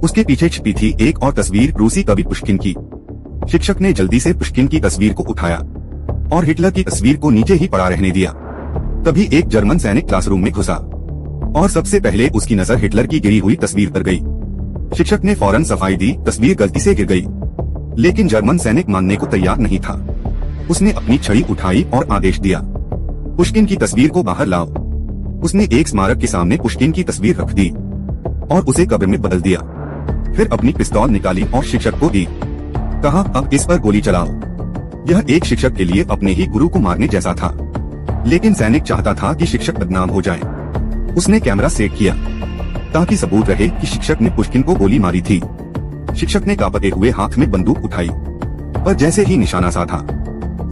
उसके पीछे छिपी थी एक और तस्वीर रूसी कवि पुश्किन की। शिक्षक ने जल्दी से पुश्किन की तस्वीर को उठाया और हिटलर की तस्वीर को नीचे ही पड़ा रहने दिया। तभी एक जर्मन सैनिक क्लासरूम में घुसा और सबसे पहले उसकी नजर हिटलर की गिरी हुई तस्वीर पर गई। शिक्षक ने फौरन सफाई दी, तस्वीर गलती से गिर गई। लेकिन जर्मन सैनिक मानने को तैयार नहीं था। उसने अपनी छड़ी उठाई और आदेश दिया, पुश्किन की तस्वीर को बाहर लाओ। उसने एक स्मारक के सामने पुश्किन की तस्वीर रख दी और उसे कब्र में बदल दिया। फिर अपनी पिस्तौल निकाली और शिक्षक को दी। कहा, अब इस पर गोली चलाओ। यह एक शिक्षक के लिए अपने ही गुरु को मारने जैसा था, लेकिन सैनिक चाहता था कि शिक्षक बदनाम हो जाए। उसने कैमरा सेट किया ताकि सबूत रहे कि शिक्षक ने पुश्किन को गोली मारी थी। शिक्षक ने कांपते हुए हाथ में बंदूक उठाई, पर जैसे ही निशाना साधा,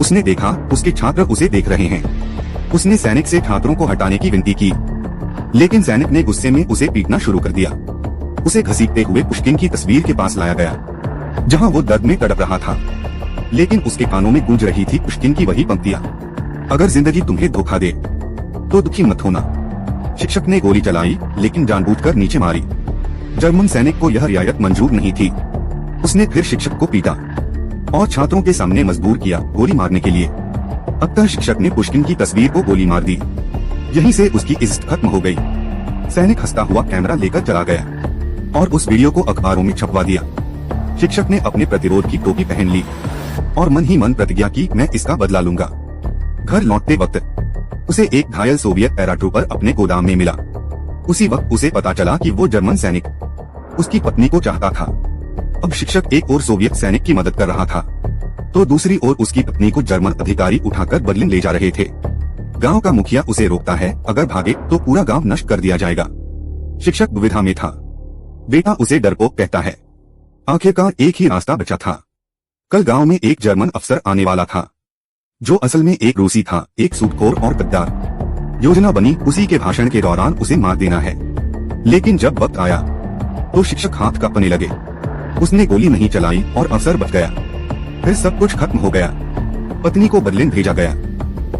उसने देखा उसके छात्र उसे देख रहे हैं। उसने सैनिक से छात्रों को हटाने की विनती की, लेकिन सैनिक ने गुस्से में उसे पीटना शुरू कर दिया। उसे घसीटते हुए पुश्किन की तस्वीर के पास लाया गया, जहां वो दर्द में तड़प रहा था। लेकिन उसके कानों में गूंज रही थी पुश्किन की वही पंक्तियां, अगर जिंदगी तुम्हें धोखा दे तो दुखी मत होना। शिक्षक ने गोली चलाई, लेकिन जानबूझकर नीचे मारी। जर्मन सैनिक को यह रियायत मंजूर नहीं थी। उसने फिर शिक्षक को पीटा और छात्रों के सामने मजबूर किया गोली मारने के लिए। अंततः शिक्षक ने पुश्किन की तस्वीर को गोली मार दी। यहीं से उसकी इज्जत खत्म हो गई। सैनिक हंसता हुआ कैमरा लेकर चला गया और उस वीडियो को अखबारों में छपवा दिया। शिक्षक ने अपने प्रतिरोध की टोपी पहन ली और मन ही मन प्रतिज्ञा की, मैं इसका बदला लूंगा। घर लौटते वक्त उसे एक घायल सोवियत पैराट्रूपर अपने गोदाम में मिला। उसी वक्त उसे पता चला कि वो जर्मन सैनिक उसकी पत्नी को चाहता था। अब शिक्षक एक और सोवियत सैनिक की मदद कर रहा था, तो दूसरी ओर उसकी पत्नी को जर्मन अधिकारी उठाकर बर्लिन ले जा रहे थे। गांव का मुखिया उसे रोकता है, अगर भागे तो पूरा गांव नष्ट कर दिया जाएगा। शिक्षक दुविधा में था। बेटा उसे डरपोक कहता है। आखिरकार एक ही रास्ता बचा था। कल गांव में एक जर्मन अफसर आने वाला था, जो असल में एक रूसी था, एक सूटखोर और गद्दार। योजना बनी उसी के भाषण के दौरान उसे मार देना है। लेकिन जब वक्त आया तो शिक्षक हाथ कांपने लगे। उसने गोली नहीं चलाई और अफसर बच गया। फिर सब कुछ खत्म हो गया। पत्नी को बर्लिन भेजा गया।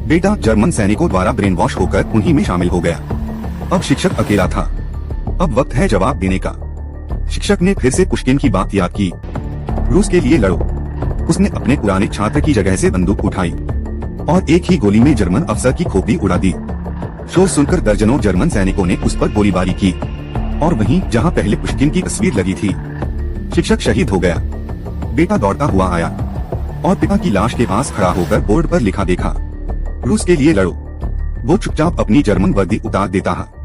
बेटा जर्मन सैनिकों द्वारा ब्रेन वॉश होकर उन्हीं में शामिल हो गया। अब शिक्षक अकेला था। अब वक्त है जवाब देने का। शिक्षक ने फिर से पुश्किन की बात याद की, रूस के लिए लड़ो। उसने अपने पुराने छात्र की जगह से बंदूक उठाई और एक ही गोली में जर्मन अफसर की खोपड़ी उड़ा दी। शोर सुनकर दर्जनों जर्मन सैनिकों ने उस पर गोलीबारी की और वहीं जहां पहले पुश्किन की तस्वीर लगी थी, शिक्षक शहीद हो गया। बेटा दौड़ता हुआ आया और पिता की लाश के पास खड़ा होकर बोर्ड पर लिखा देखा, रूस के लिए लड़ो। वो चुपचाप अपनी जर्मन वर्दी उतार देता है।